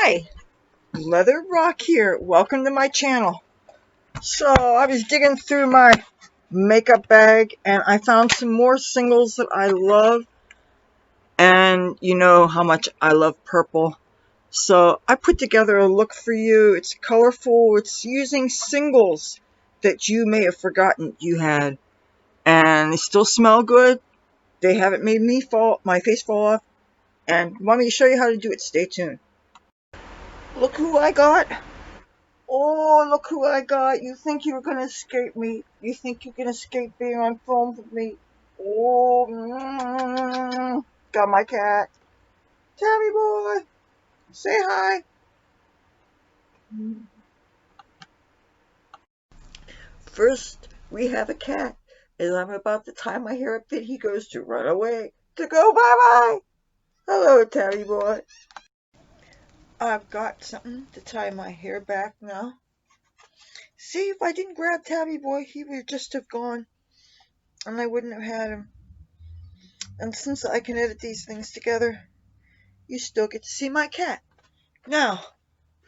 Hi, Leather Rokk here. Welcome to my channel. So I was digging through my makeup bag and I found some more singles that I love. And you know how much I love purple. So I put together a look for you. It's colorful. It's using singles that you may have forgotten you had. And they still smell good. They haven't made my face fall off. And want me to show you how to do it? Stay tuned. Look who I got. Oh, look who I got. You think you're going to escape me. You think you can escape being on film with me. Oh, got my cat. Tabby boy, say hi. First, we have a cat. As I'm about to tie my hair up, then he goes to run away. To go bye-bye. Hello, Tabby boy. I've got something to tie my hair back now. See, if I didn't grab Tabby boy, he would just have gone. And I wouldn't have had him. And since I can edit these things together, you still get to see my cat. Now,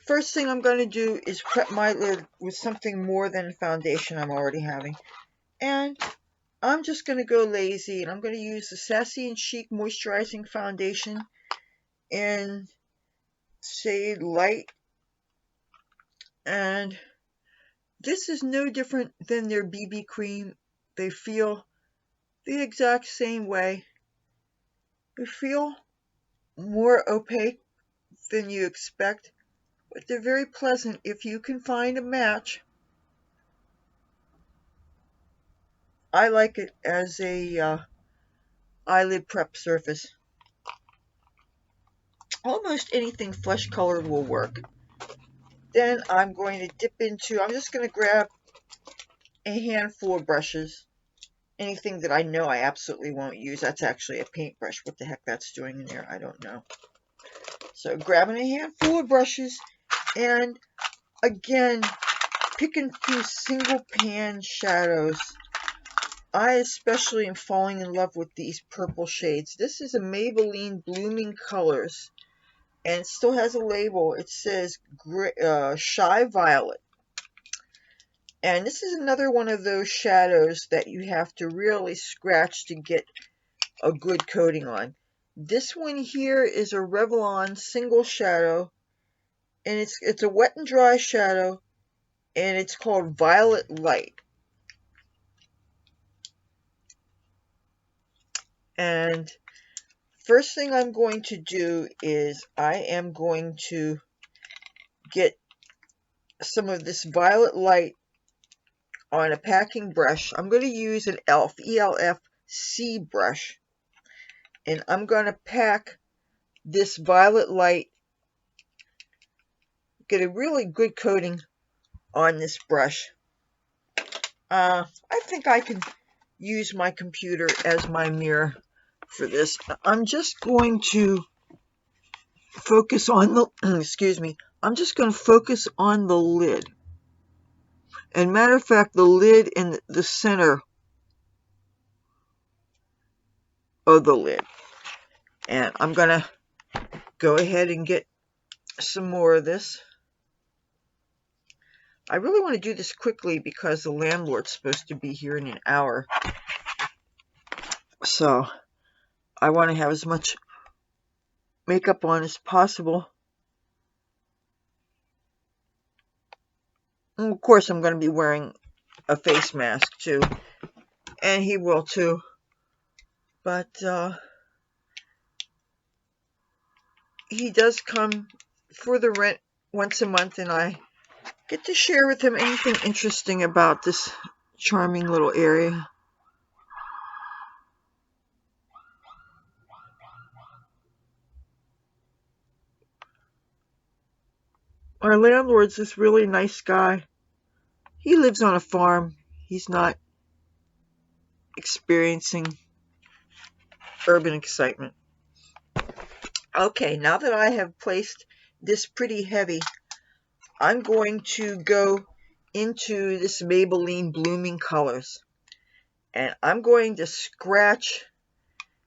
first thing I'm going to do is prep my lid with something more than foundation I'm already having. And I'm just going to go lazy, and I'm going to use the Sassy and Chic Moisturizing Foundation in shade Light. And this is no different than their BB cream. They feel the exact same way. They feel more opaque than you expect, but they're very pleasant if you can find a match. I like it as a eyelid prep surface. Almost anything flesh colored will work. Then I'm going to dip into, I'm just going to grab a handful of brushes. Anything that I know I absolutely won't use. That's actually a paintbrush. What the heck that's doing in there, I don't know. So grabbing a handful of brushes, and again, picking through single pan shadows. I especially am falling in love with these purple shades. This is a Maybelline Blooming Colors, and it still has a label. It says Shy Violet. And this is another one of those shadows that you have to really scratch to get a good coating on. This one here is a Revlon single shadow, and it's a wet and dry shadow, and it's called Violet Light. And first thing I'm going to do is I am going to get some of this Violet Light on a packing brush. I'm going to use an ELF C brush, and I'm going to pack this Violet Light, get a really good coating on this brush. I think I can use my computer as my mirror for this. I'm just going to focus on the, excuse me, I'm just going to focus on the lid. And matter of fact, the lid in the center of the lid. And I'm going to go ahead and get some more of this. I really want to do this quickly because the landlord's supposed to be here in an hour. So I want to have as much makeup on as possible. And of course, I'm going to be wearing a face mask too. And he will too. But he does come for the rent once a month, and I get to share with him anything interesting about this charming little area. Our landlord's this really nice guy. He lives on a farm. He's not experiencing urban excitement. Okay, now that I have placed this pretty heavy, I'm going to go into this Maybelline Blooming Colors. And I'm going to scratch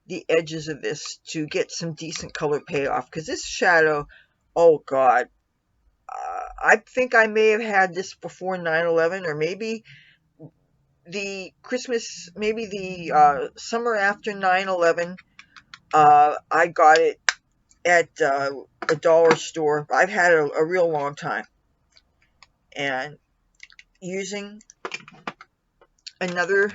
the edges of this to get some decent color payoff, because this shadow Oh God. I think I may have had this before 9/11, or maybe the Christmas, maybe the summer after 9/11. I got it at a dollar store. I've had it a real long time. And using another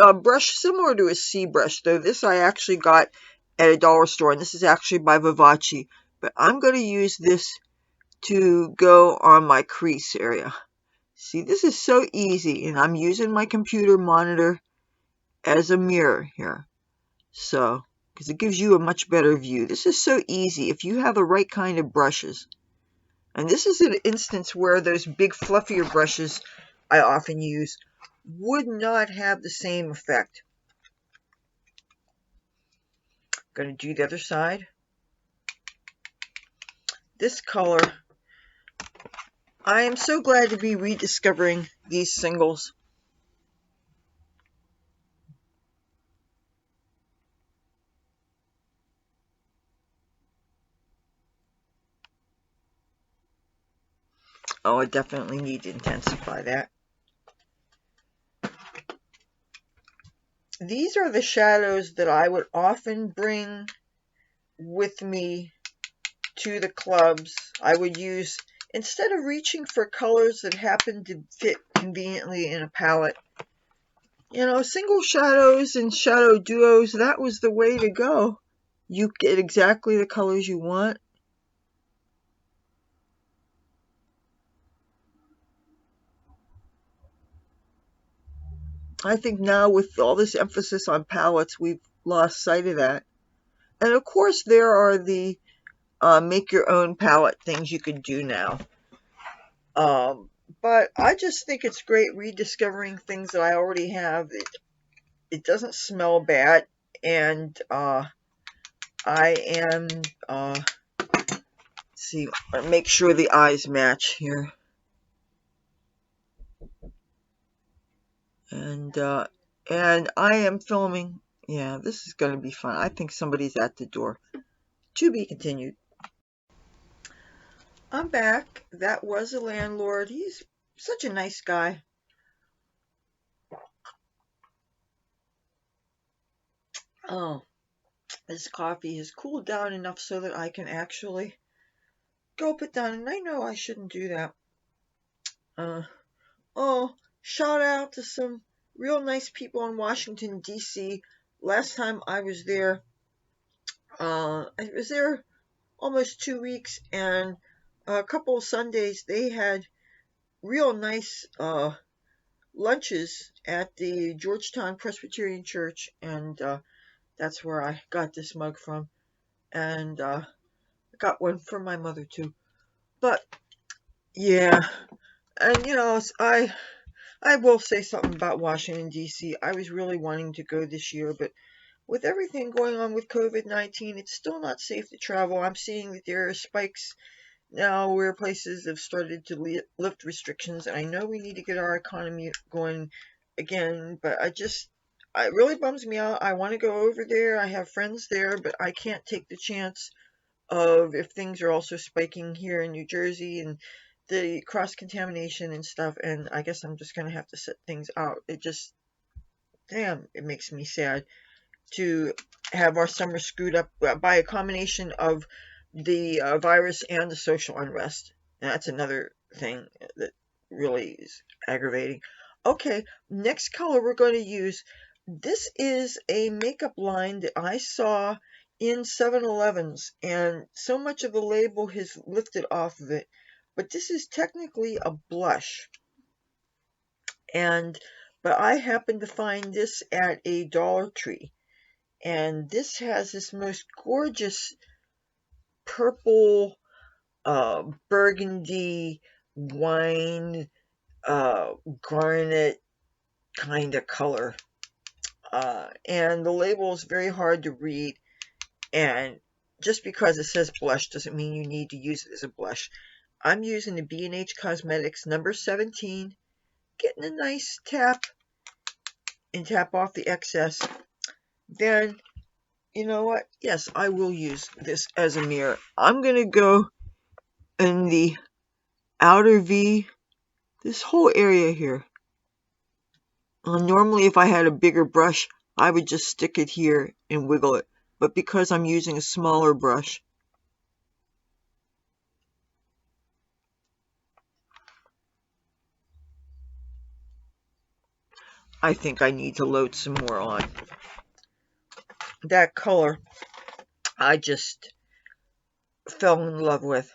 a brush similar to a C brush, though this I actually got at a dollar store, and this is actually by Vivace. But I'm going to use this to go on my crease area. See, this is so easy, and I'm using my computer monitor as a mirror here. So, because it gives you a much better view. This is so easy if you have the right kind of brushes. And this is an instance where those big fluffier brushes I often use would not have the same effect. I'm going to do the other side. This color, I am so glad to be rediscovering these singles. Oh, I definitely need to intensify that. These are the shadows that I would often bring with me to the clubs. I would use, instead of reaching for colors that happen to fit conveniently in a palette, you know, single shadows and shadow duos, that was the way to go. You get exactly the colors you want. I think now with all this emphasis on palettes, we've lost sight of that. And of course, there are the make your own palette things you can do now. Um, but I just think it's great rediscovering things that I already have. It doesn't smell bad, and I am see, make sure the eyes match here, and I am filming. Yeah, this is going to be fun. I think somebody's at the door. To be continued. I'm back. That was a landlord. He's such a nice guy. Oh, this coffee has cooled down enough so that I can actually gulp it down, and I know I shouldn't do that. Uh, oh, shout out to some real nice people in Washington, D.C. Last time I was there, I was there almost 2 weeks, and a couple of Sundays they had real nice lunches at the Georgetown Presbyterian Church, and that's where I got this mug from, and I got one for my mother too. But yeah, and you know, I will say something about Washington D.C. I was really wanting to go this year, but with everything going on with COVID-19, it's still not safe to travel. I'm seeing that there are spikes now where places have started to lift restrictions, and I know we need to get our economy going again, but it really bums me out. I want to go over there. I have friends there, but I can't take the chance of, if things are also spiking here in New Jersey and the cross contamination and stuff, and I guess I'm just gonna have to set things out. It just, damn, it makes me sad to have our summer screwed up by a combination of the virus and the social unrest. And that's another thing that really is aggravating. Okay, next color we're going to use. This is a makeup line that I saw in 7-Elevens, and so much of the label has lifted off of it. But this is technically a blush. And but I happened to find this at a Dollar Tree. And this has this most gorgeous purple, burgundy, wine, garnet kind of color. And the label is very hard to read. And just because it says blush doesn't mean you need to use it as a blush. I'm using the B&H Cosmetics number 17, getting a nice tap and tap off the excess. Then You know what? Yes, I will use this as a mirror. I'm going to go in the outer V, this whole area here. Normally, if I had a bigger brush, I would just stick it here and wiggle it. But because I'm using a smaller brush, I think I need to load some more on. That color, I just fell in love with.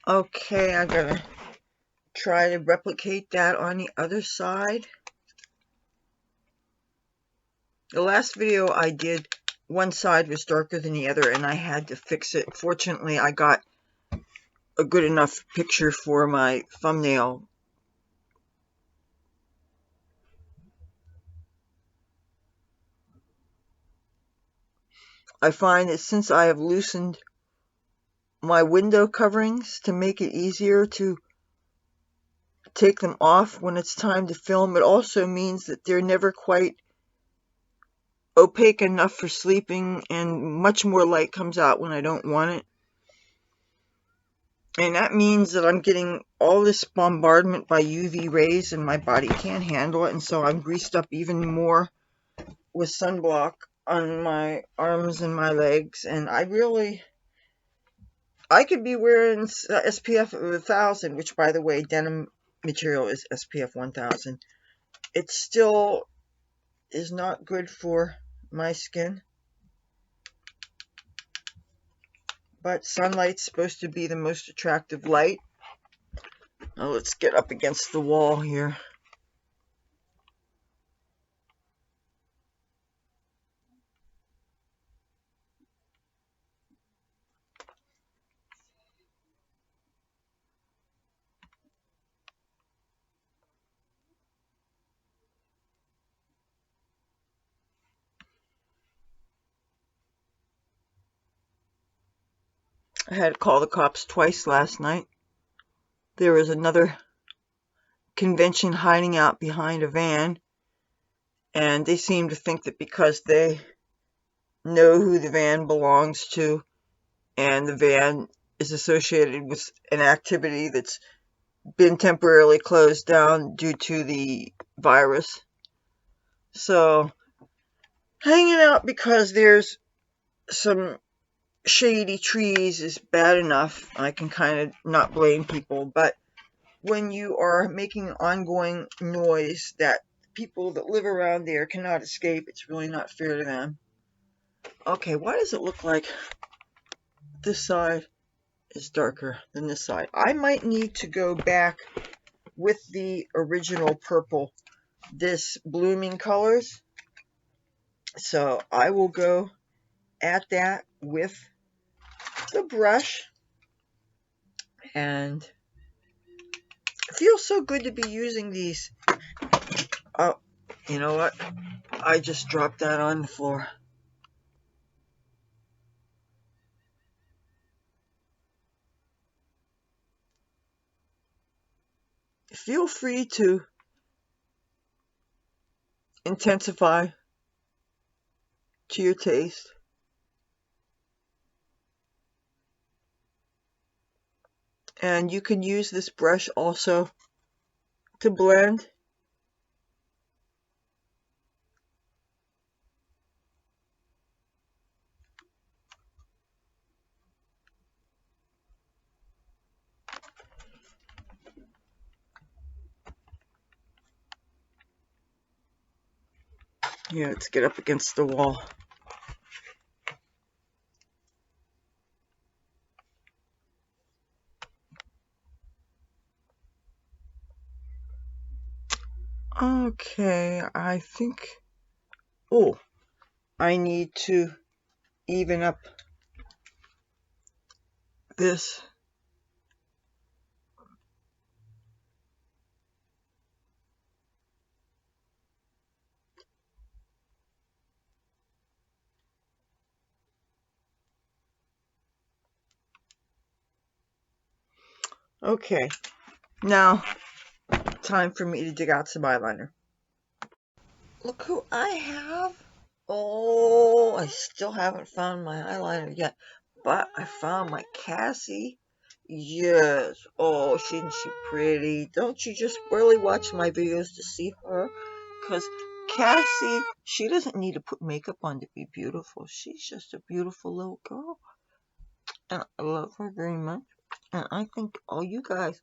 Okay, I'm going to try to replicate that on the other side. The last video I did, one side was darker than the other and I had to fix it. Fortunately, I got a good enough picture for my thumbnail. I find that since I have loosened my window coverings to make it easier to take them off when it's time to film, it also means that they're never quite opaque enough for sleeping and much more light comes out when I don't want it. And that means that I'm getting all this bombardment by UV rays and my body can't handle it, and so I'm greased up even more with sunblock on my arms and my legs, and I could be wearing SPF 1000, which by the way, denim material is SPF 1000. It still is not good for my skin. But sunlight's supposed to be the most attractive light. Now let's get up against the wall here. I had to call the cops twice last night. There was another convention hiding out behind a van, and they seem to think that because they know who the van belongs to and the van is associated with an activity that's been temporarily closed down due to the virus. So, hanging out because there's some shady trees is bad enough. I can kind of not blame people, but when you are making ongoing noise that people that live around there cannot escape, it's really not fair to them. Okay, why does it look like this side is darker than this side? I might need to go back with the original purple, this blooming colors. So I will go at that with the brush, and it feels so good to be using these. Oh, you know what? I just dropped that on the floor. Feel free to intensify to your taste. And you can use this brush also to blend. Yeah, let's get up against the wall. Okay, I think, oh, I need to even up this. Okay, now time for me to dig out some eyeliner. Look who I have. Oh, I still haven't found my eyeliner yet, but I found my Cassie. Yes. Oh, isn't she pretty? Don't you just really watch my videos to see her? Because Cassie, she doesn't need to put makeup on to be beautiful. She's just a beautiful little girl. And I love her very much. And I think all you guys,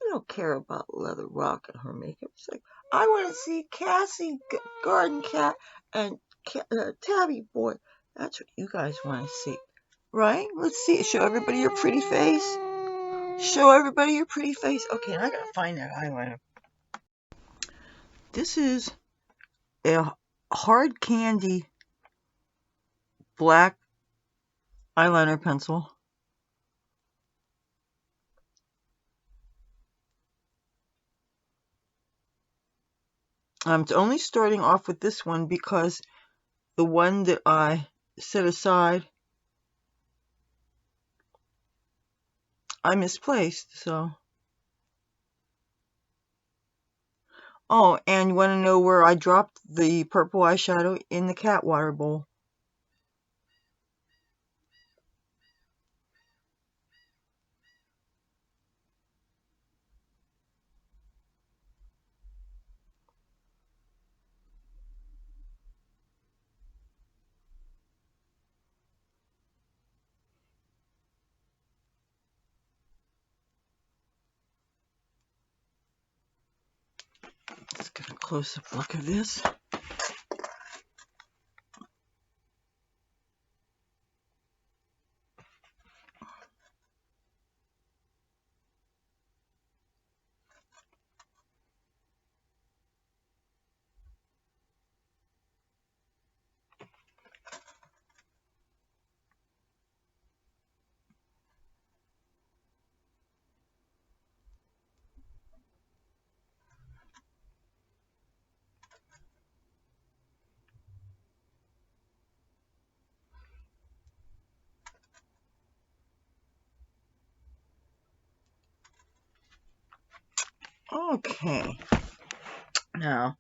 you don't care about Leather Rokk and her makeup. It's like, I want to see Cassie, Garden Cat, and Tabby Boy. That's what you guys want to see. Right? Let's see it. Show everybody your pretty face. Show everybody your pretty face. Okay, now I gotta find that eyeliner. This is a hard candy black eyeliner pencil. I'm only starting off with this one because the one that I set aside I misplaced, so. Oh, and you want to know where I dropped the purple eyeshadow? In the cat water bowl. Let's get a close-up look at this. Okay. Now,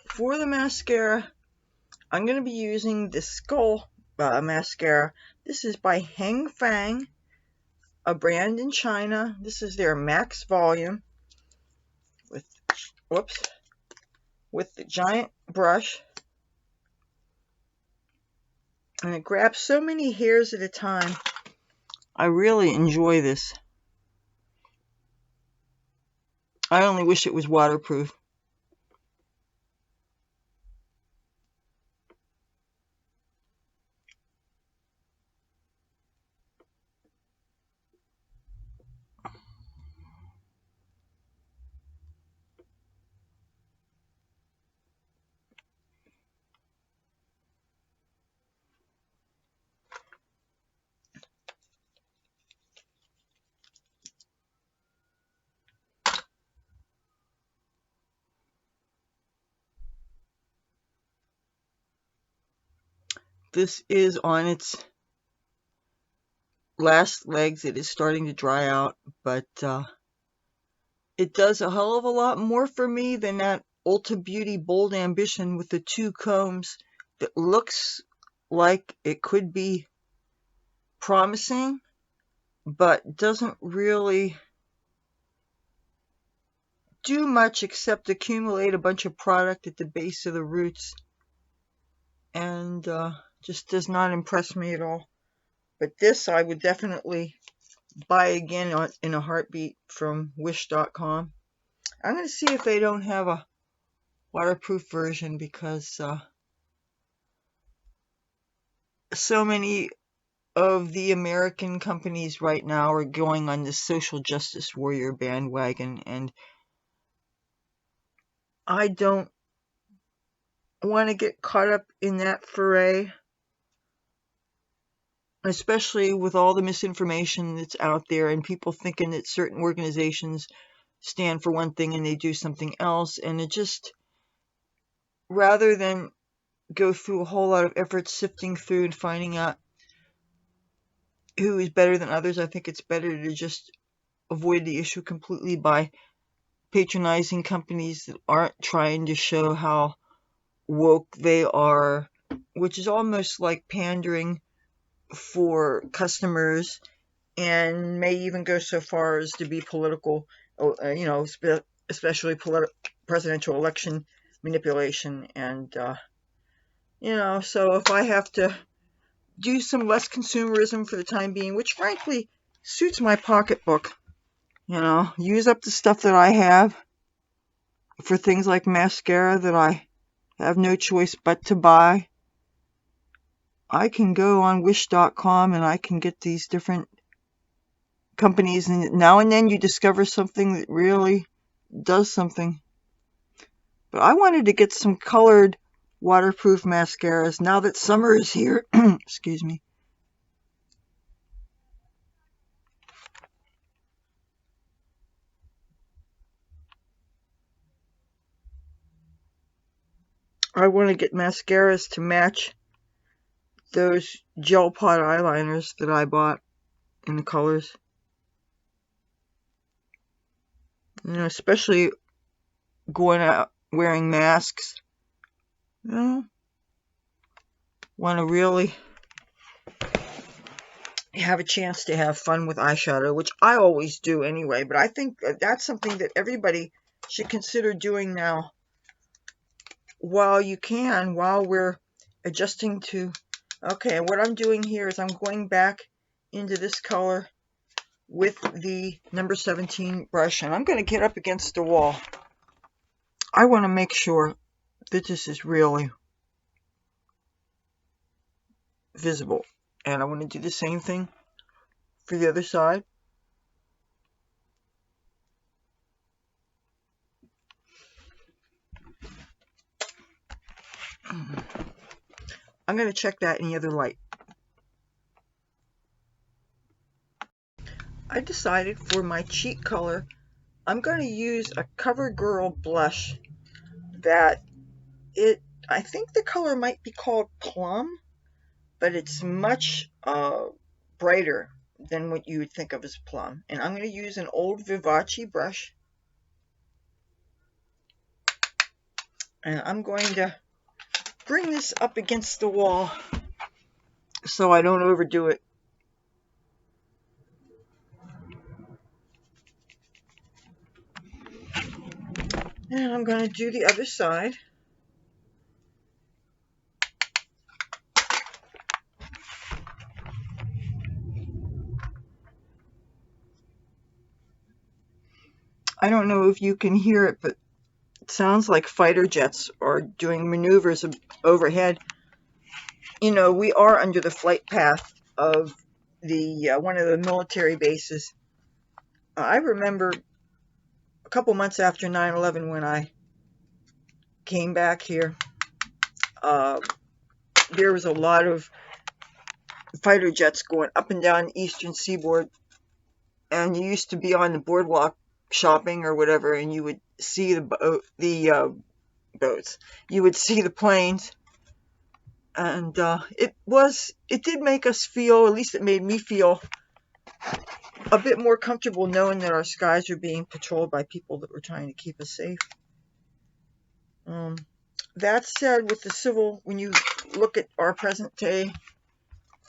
for the mascara, I'm going to be using the Skull mascara. This is by Hang Fang, a brand in China. This is their max volume with, whoops, with the giant brush. And it grabs so many hairs at a time. I really enjoy this. I only wish it was waterproof. This is on its last legs. It is starting to dry out, but it does a hell of a lot more for me than that Ulta Beauty Bold Ambition with the 2 combs that looks like it could be promising, but doesn't really do much except accumulate a bunch of product at the base of the roots, and just does not impress me at all. But this I would definitely buy again in a heartbeat from wish.com. I'm going to see if they don't have a waterproof version, because so many of the American companies right now are going on this social justice warrior bandwagon, and I don't want to get caught up in that foray, especially with all the misinformation that's out there and people thinking that certain organizations stand for one thing and they do something else. And it just, rather than go through a whole lot of effort sifting through and finding out who is better than others, I think it's better to just avoid the issue completely by patronizing companies that aren't trying to show how woke they are, which is almost like pandering for customers, and may even go so far as to be political, especially presidential election manipulation. And, so if I have to do some less consumerism for the time being, which frankly suits my pocketbook, use up the stuff that I have for things like mascara that I have no choice but to buy, I can go on wish.com and I can get these different companies, and now and then you discover something that really does something. But I wanted to get some colored waterproof mascaras now that summer is here. Excuse me. I want to get mascaras to match those gel pot eyeliners that I bought in the colors. Especially going out wearing masks. Want to really have a chance to have fun with eyeshadow, which I always do anyway, but I think that's something that everybody should consider doing now while you can, while we're adjusting to. Okay, what I'm doing here is I'm going back into this color with the number 17 brush, and I'm going to get up against the wall. I want to make sure that this is really visible, and I want to do the same thing for the other side. I'm going to check that in the other light. I decided for my cheek color, I'm going to use a CoverGirl blush that I think the color might be called Plum, but it's much brighter than what you would think of as Plum. And I'm going to use an old Vivace brush. And I'm going to bring this up against the wall so I don't overdo it. And I'm going to do the other side. I don't know if you can hear it, but it sounds like fighter jets are doing maneuvers overhead. We are under the flight path of the one of the military bases. I remember a couple months after 9/11 when I came back here, there was a lot of fighter jets going up and down the eastern seaboard, and you used to be on the boardwalk shopping or whatever, and you would see the boats. You would see the planes, and it did make us feel, at least it made me feel, a bit more comfortable knowing that our skies are being patrolled by people that were trying to keep us safe. That said, with the civil, when you look at our present day,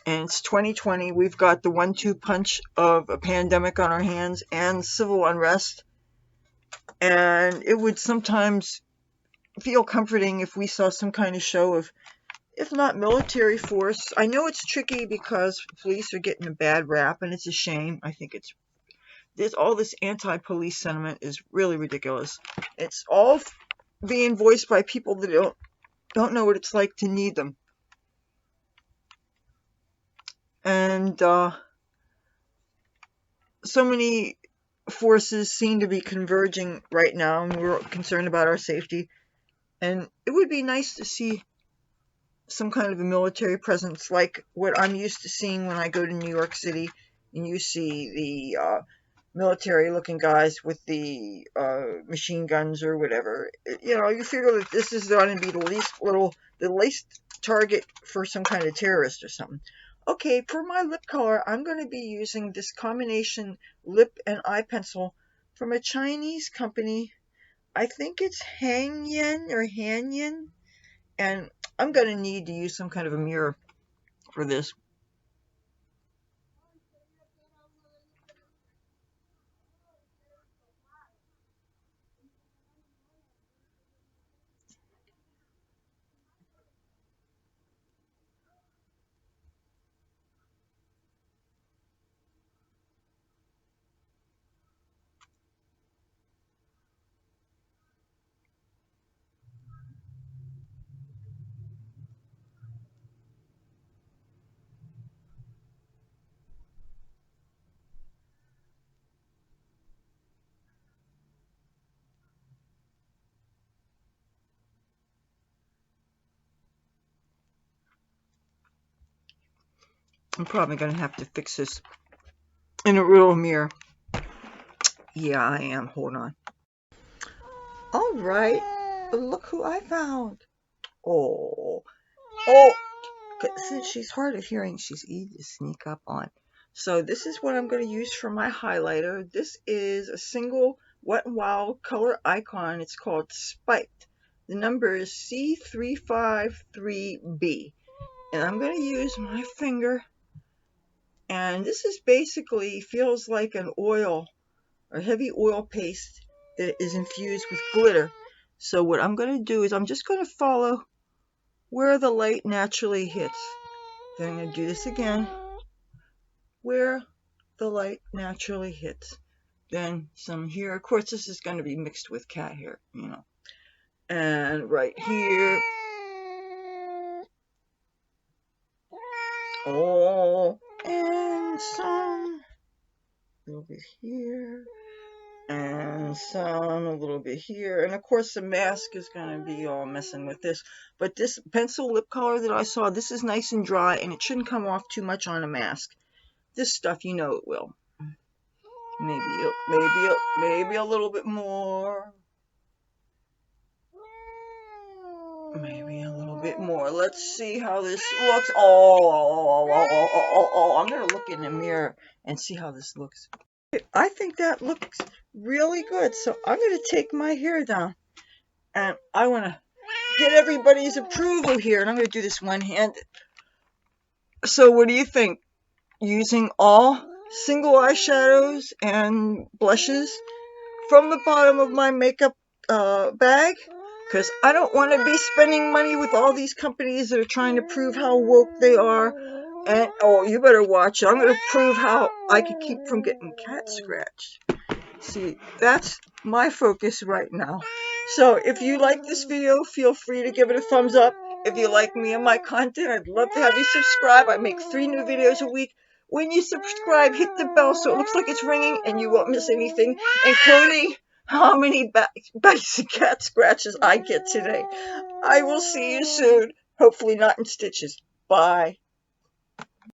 and it's 2020, we've got the 1-2 punch of a pandemic on our hands and civil unrest, and it would sometimes feel comforting if we saw some kind of show of, if not military force. I know it's tricky because police are getting a bad rap, and it's a shame. I think all this anti-police sentiment is really ridiculous. It's all being voiced by people that don't know what it's like to need them. And so many forces seem to be converging right now, and we're concerned about our safety. And it would be nice to see some kind of a military presence like what I'm used to seeing when I go to New York City, and you see the military-looking guys with the machine guns or whatever. You know, you figure that this is going to be the least target for some kind of terrorist or something. Okay, for my lip color, I'm going to be using this combination lip and eye pencil from a Chinese company. I think it's Hainyan, and I'm going to need to use some kind of a mirror for this. I'm probably going to have to fix this in a real mirror. Yeah, I am. Hold on. All right. Look who I found. Oh. Oh. Since she's hard of hearing, she's easy to sneak up on. So this is what I'm going to use for my highlighter. This is a single Wet n Wild color icon. It's called Spiked. The number is C353B. And I'm going to use my finger. And this is basically feels like an oil or heavy oil paste that is infused with glitter. So what I'm going to do is I'm just going to follow where the light naturally hits. Then I'm going to do this again, where the light naturally hits. Then some here. Of course, this is going to be mixed with cat hair, you know. And right here. Oh, and some a little bit here. And some a little bit here. And of course the mask is going to be all messing with this. But this pencil lip color that I saw, this is nice and dry, and it shouldn't come off too much on a mask. This stuff, you know it will. Maybe a little bit more. Maybe a little bit more. Let's see how this looks. Oh, I'm going to look in the mirror and see how this looks. I think that looks really good. So I'm going to take my hair down. And I want to get everybody's approval here. And I'm going to do this one-handed. So what do you think? Using all single eyeshadows and blushes from the bottom of my makeup bag? Because I don't want to be spending money with all these companies that are trying to prove how woke they are. And, oh, you better watch it. I'm going to prove how I can keep from getting cat scratched. See, that's my focus right now. So if you like this video, feel free to give it a thumbs up. If you like me and my content, I'd love to have you subscribe. I make 3 new videos a week. When you subscribe, hit the bell so it looks like it's ringing and you won't miss anything, including how many bites and cat scratches I get today. I will see you soon. Hopefully not in stitches. Bye.